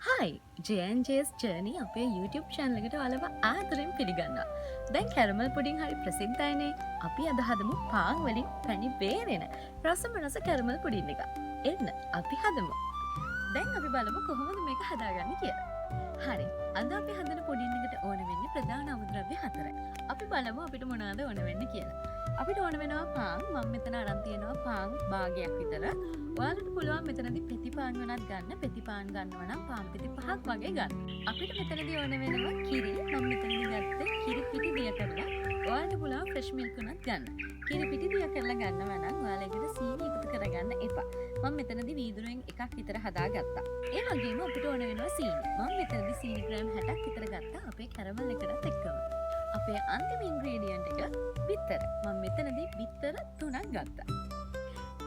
හයි ජන්ජස් journey අපේ YouTube channel එකට ඔයාලව ආදරෙන් පිළිගන්නවා. දැන් කැරමල් පුඩින් හරි ප්‍රසිද්ධයිනේ. අපි අද හදමු පාන් වලින් පැණි බේරෙන රසමනස කැරමල් පුඩින් එක. එන්න අපි හදමු. දැන් අපි බලමු කොහොමද මේක හදාගන්නේ කියලා. හරි. අද අපි හදන පුඩින් එකට ඕන වෙන්නේ ප්‍රධාන අමුද්‍රව්‍ය 4යි. අපි බලමු අපිට මොනවද ඕන වෙන්නේ කියලා. අපිට ඕන වෙනවා පාන්. මම මෙතන අරන් තියෙනවා පාන් භාගයක් විතර. ඔයාලට පුළුවන් මෙතනදී පෙති පාන් වුණත් ගන්න. පෙති පාන් ගන්නවා නම් පාන් පෙති 5ක් වගේ ගන්න. අපිට මෙතනදී ඕන වෙනවා කිරි. මම මෙතනදී ගත්තේ කිරි පිටි දිය කරලා. ඔයාලට පුළුවන් ෆ්‍රෙෂ් මිල්ක් උනත් ගන්න. කිරි පිටි දිය කරලා ගන්නවා නම් ඔයාලා ඒකට සීනි එකතු කරගන්න එපා. මම මෙතනදී වීදුරුවෙන් එකක් විතර හදාගත්තා. ඒ වගේම අපිට ඕන වෙනවා සීනි. මම මෙතනදී සීනි ග්‍රෑම් 60ක් විතර ගත්තා අපේ කැරමල් එකටත් එක්කම. අපේ අන්තිම ඉන්ග්‍රීඩියන්ට් එක බිත්තර. මම මෙතනදී බිත්තර 3ක් ගත්තා.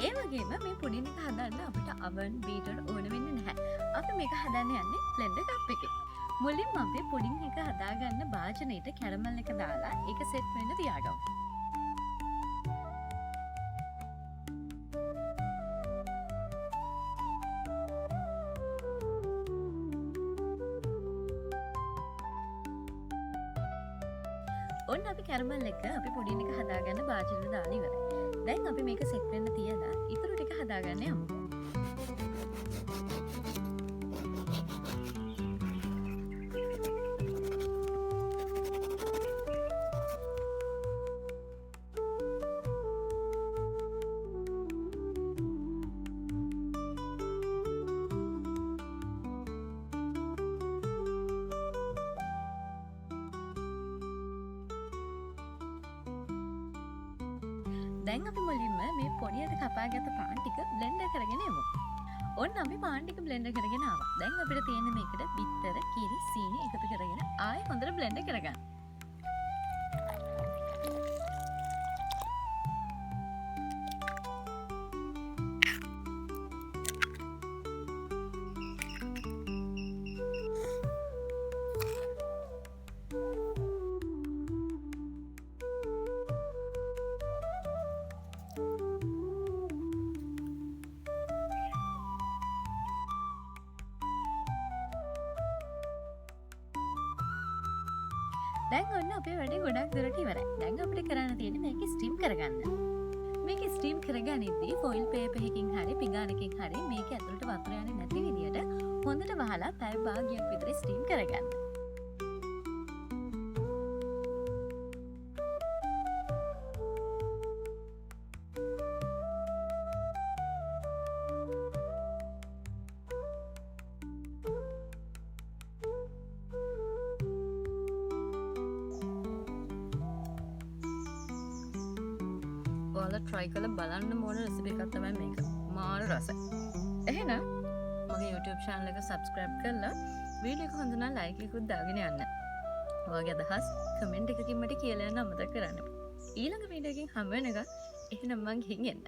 ඒ වගේම මේ පුඩින් එක හදන්න අපිට oven beater ඕන වෙන්නේ නැහැ. අපි මේක හදන්න යන්නේ blender cup එකේ. මුලින්ම අපි පුඩින් එක හදාගන්න භාජනයට කැරමල් එක දාලා ඒක සෙට් වෙන්න තියාගමු. ඔන්න අපි කැරමල් එක අපි පුඩින් එක හදාගන්න භාජනෙට දාලා ඉවරයි. දැන් අපි මේක සෙට් වෙන්න තියලා ඉතුරු ටික හදාගන්න යමු. දැන් අපි මුලින්ම මේ පොඩියට කපාගත්ත පාන් ටික බ්ලෙන්ඩර් කරගෙන යමු. ඔන්න අපි පාන් ටික බ්ලෙන්ඩර් කරගෙන ආවා. දැන් අපිට තියෙන්නේ මේකට බිත්තර, කිරි, සීනි එකතු කරගෙන ආයෙ හොඳට බ්ලෙන්ඩර් කරගන්න. දැන් ඔන්න අපේ වැඩේ ගොඩක් දුරට ඉවරයි. දැන් අපිට කරන්න තියෙන්නේ මේක ස්ටීම් කරගන්න. මේක ස්ටීම් කරගනිද්දී ෆොයිල් පේපර් එකකින් හරි පිඟානකින් හරි මේක ඇතුළට වතුර යන්නේ නැති විදියට හොඳට වහලා පැය භාගයක් විතර ස්ටීම් කරගන්න. ඔයාලා try කරලා බලන්න ඕන රෙසිපි එකක් තමයි මේක. මාර රසයි. එහෙනම් මගේ YouTube channel එක subscribe කරලා වීඩියෝ එක හොඳ නම් like එකකුත් දාගෙන යන්න. ඔයාගේ අදහස් comment එකකින් මට කියලා යන්න අමතක කරන්න. ඊළඟ වීඩියෝ එකකින් හම්බ වෙනකන් එහෙනම් මං ගිහින් එන්න.